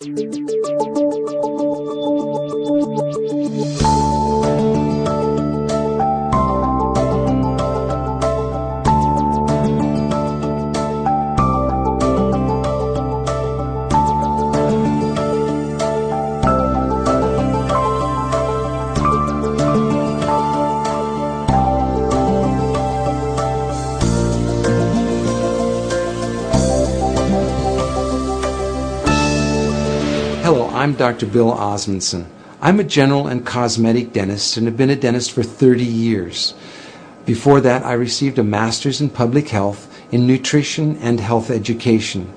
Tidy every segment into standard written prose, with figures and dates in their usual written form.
Hello, I'm Dr. Bill Osmondson. I'm a general and cosmetic dentist and have been a dentist for 30 years. Before that, I received a master's in public health in nutrition and health education.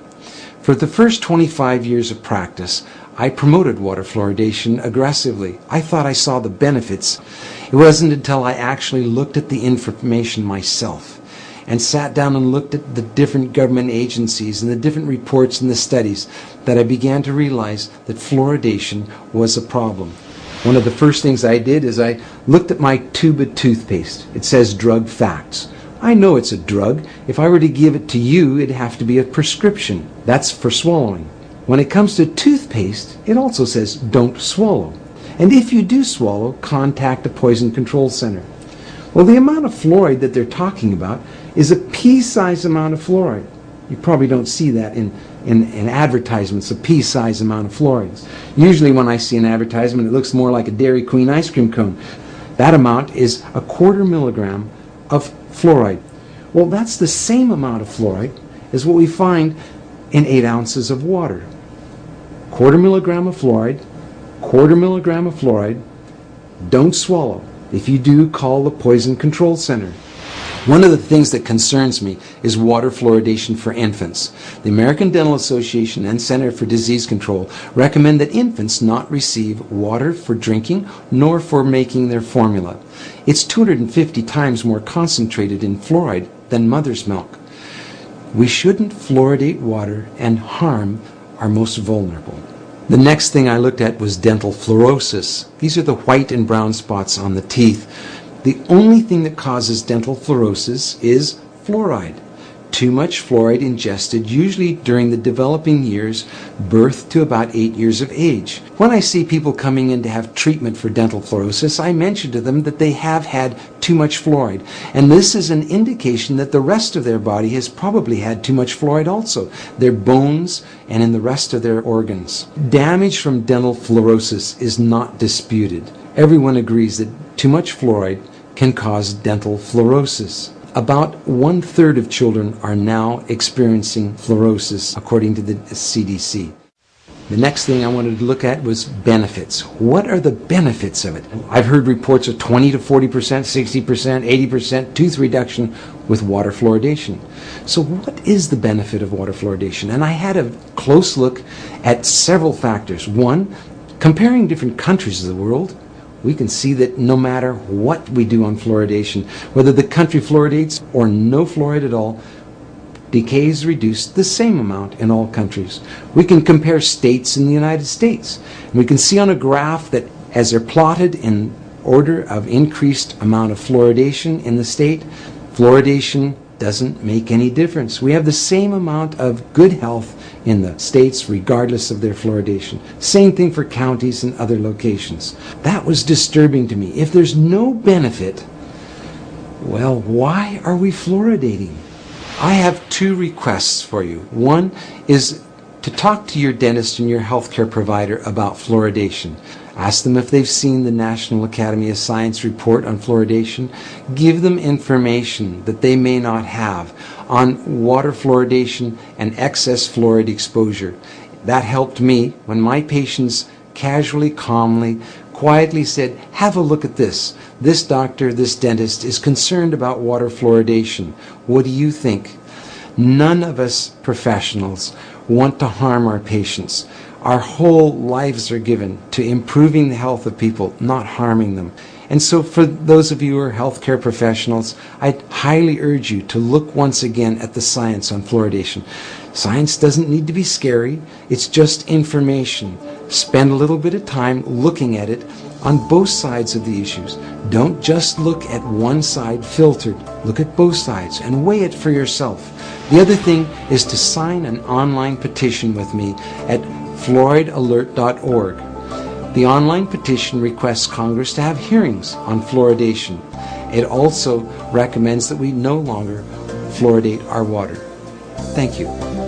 For the first 25 years of practice, I promoted water fluoridation aggressively. I thought I saw the benefits. It wasn't until I actually looked at the information myself and sat down and looked at the different government agencies and the different reports and the studies that I began to realize that fluoridation was a problem. One of the first things I did is I looked at my tube of toothpaste. It says drug facts. I know it's a drug. If I were to give it to you, it'd have to be a prescription. That's for swallowing. When it comes to toothpaste, it also says don't swallow. And if you do swallow, contact a poison control center. Well, the amount of fluoride that they're talking about is a pea-sized amount of fluoride. You probably don't see that in advertisements, a pea-sized amount of fluoride. Usually when I see an advertisement, it looks more like a Dairy Queen ice cream cone. That amount is a 1/4 milligram of fluoride. Well, that's the same amount of fluoride as what we find in 8 ounces of water. 1/4 milligram of fluoride, 1/4 milligram of fluoride. Don't swallow. If you do, call the Poison Control Center. One of the things that concerns me is water fluoridation for infants. The American Dental Association and Center for Disease Control recommend that infants not receive water for drinking nor for making their formula. It's 250 times more concentrated in fluoride than mother's milk. We shouldn't fluoridate water and harm our most vulnerable. The next thing I looked at was dental fluorosis. These are the white and brown spots on the teeth. The only thing that causes dental fluorosis is fluoride. Too much fluoride ingested, usually during the developing years, birth to about 8 years of age. When I see people coming in to have treatment for dental fluorosis, I mention to them that they have had too much fluoride. And this is an indication that the rest of their body has probably had too much fluoride also, their bones and in the rest of their organs. Damage from dental fluorosis is not disputed. Everyone agrees that too much fluoride can cause dental fluorosis. About 1/3 of children are now experiencing fluorosis, according to the CDC. The next thing I wanted to look at was benefits. What are the benefits of it? I've heard reports of 20 to 40%, 60%, 80% tooth reduction with water fluoridation. So what is the benefit of water fluoridation? And I had a close look at several factors. One, comparing different countries of the world, we can see that no matter what we do on fluoridation, whether the country fluoridates or no fluoride at all, decay is reduced the same amount in all countries. We can compare states in the United States. And we can see on a graph that as they're plotted in order of increased amount of fluoridation in the state, fluoridation doesn't make any difference. We have the same amount of good health in the states regardless of their fluoridation. Same thing for counties and other locations. That was disturbing to me. If there's no benefit, well, why are we fluoridating? I have 2 requests for you. One is to talk to your dentist and your healthcare provider about fluoridation. Ask them if they've seen the National Academy of Science report on fluoridation. Give them information that they may not have on water fluoridation and excess fluoride exposure. That helped me when my patients casually, calmly, quietly said, have a look at this. This doctor, this dentist is concerned about water fluoridation. What do you think? None of us professionals want to harm our patients. Our whole lives are given to improving the health of people, not harming them. And so for those of you who are healthcare professionals, I'd highly urge you to look once again at the science on fluoridation. Science doesn't need to be scary. It's just information. Spend a little bit of time looking at it on both sides of the issues. Don't just look at one side filtered. Look at both sides and weigh it for yourself. The other thing is to sign an online petition with me at fluoridealert.org. The online petition requests Congress to have hearings on fluoridation. It also recommends that we no longer fluoridate our water. Thank you.